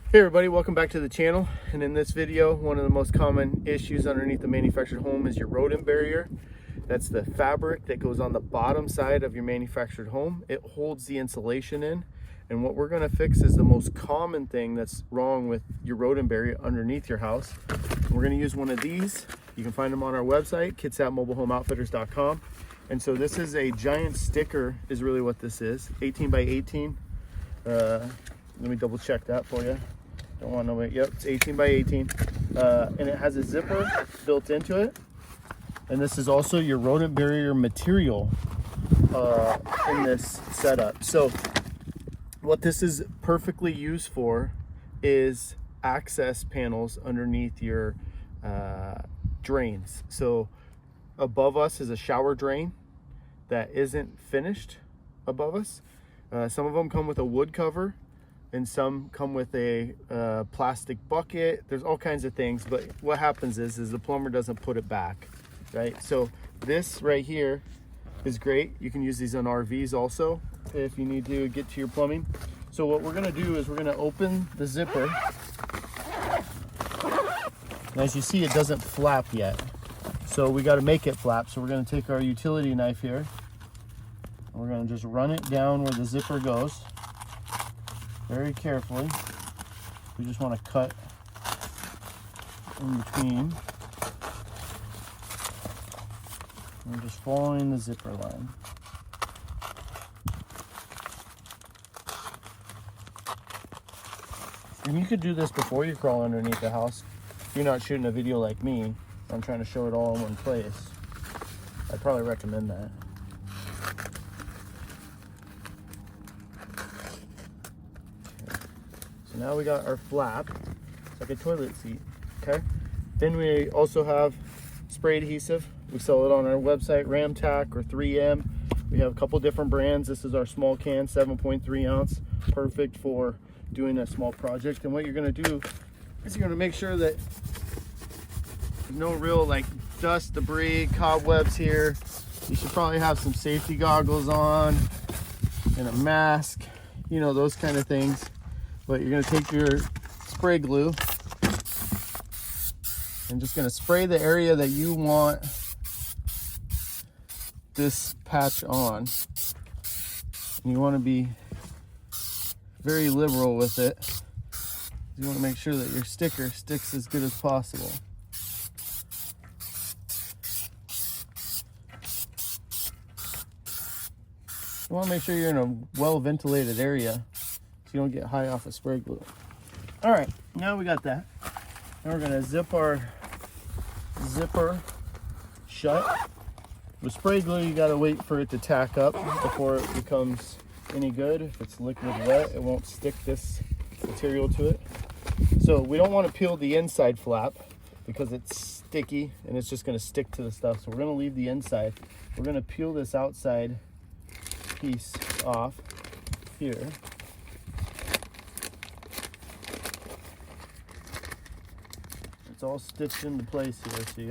Hey everybody, welcome back to the channel. And in this video, one of the most common issues underneath the manufactured home is your rodent barrier. That's the fabric that goes on the bottom side of your manufactured home. It holds the insulation in. And what we're gonna fix is the most common thing that's wrong with your rodent barrier underneath your house. We're gonna use one of these. You can find them on our website, kitsapmobilehomeoutfitters.com. And so this is a giant sticker is really what this is, 18 by 18. Let me double check that for you. Don't want to wait. Yep, it's 18 by 18. And it has a zipper built into it. And this is also your rodent barrier material in this setup. So what this is perfectly used for is access panels underneath your drains. So above us is a shower drain that isn't finished above us. Some of them come with a wood cover, and some come with a plastic bucket. There's all kinds of things, but what happens is the plumber doesn't put it back, right? So this right here is great. You can use these on RVs also if you need to get to your plumbing. So what we're gonna do is we're gonna open the zipper. And as you see, it doesn't flap yet. So we gotta make it flap. So we're gonna take our utility knife here, and we're gonna just run it down where the zipper goes. Very carefully. We just want to cut in between. We're just following the zipper line. And you could do this before you crawl underneath the house. If you're not shooting a video like me, I'm trying to show it all in one place. I'd probably recommend that. Now we got our flap. It's like a toilet seat, okay? Then we also have spray adhesive. We sell it on our website, Ramtac or 3M. We have a couple different brands. This is our small can, 7.3 ounce. Perfect for doing a small project. And what you're gonna do is you're gonna make sure that there's no real like dust, debris, cobwebs here. You should probably have some safety goggles on and a mask, you know, those kind of things. But you're gonna take your spray glue and just gonna spray the area that you want this patch on. And you wanna be very liberal with it. You wanna make sure that your sticker sticks as good as possible. You wanna make sure you're in a well-ventilated area, so you don't get high off of spray glue. All right, now we got that. Now we're gonna zip our zipper shut. With spray glue, you gotta wait for it to tack up before it becomes any good. If it's liquid wet, it won't stick this material to it. So we don't wanna peel the inside flap because it's sticky and it's just gonna stick to the stuff. So we're gonna leave the inside. We're gonna peel this outside piece off here. It's all stitched into place here, so you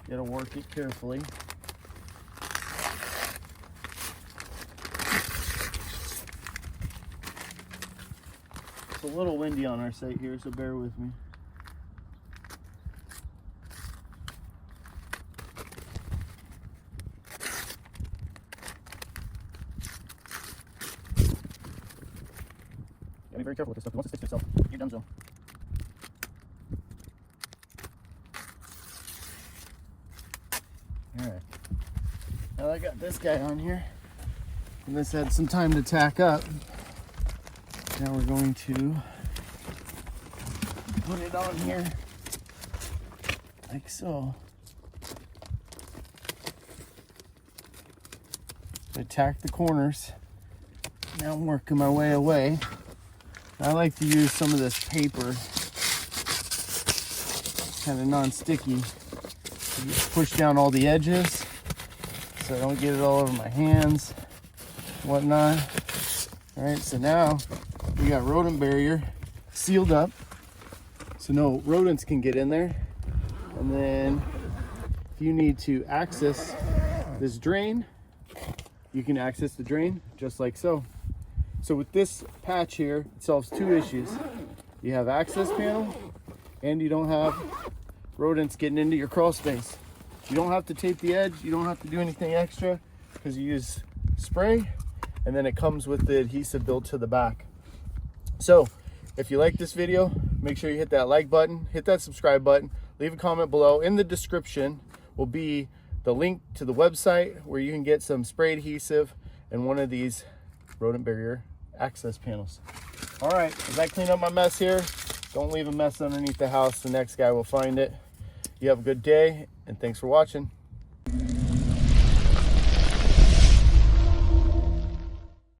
gotta work it carefully. It's a little windy on our site here, so bear with me. Gotta be very careful with this stuff. Once it sticks to itself, you're done so. All right, now I got this guy on here, and this had some time to tack up. Now we're going to put it on here like so. I tack the corners. Now I'm working my way away. I like to use some of this paper, kind of non-sticky. Just push down all the edges so I don't get it all over my hands, whatnot. All right, so now we got rodent barrier sealed up so no rodents can get in there. And then if you need to access this drain, you can access the drain just like so. So with this patch here, it solves two issues. you have access panel, and you don't have rodents getting into your crawl space. You don't have to tape the edge, you don't have to do anything extra because you use spray, and then it comes with the adhesive built to the back. So if you like this video, make sure you hit that like button, hit that subscribe button, leave a comment below. In the description will be the link to the website where you can get some spray adhesive and one of these rodent barrier access panels. All right, as I clean up my mess here, don't leave a mess underneath the house. The next guy will find it. You have a good day, and thanks for watching.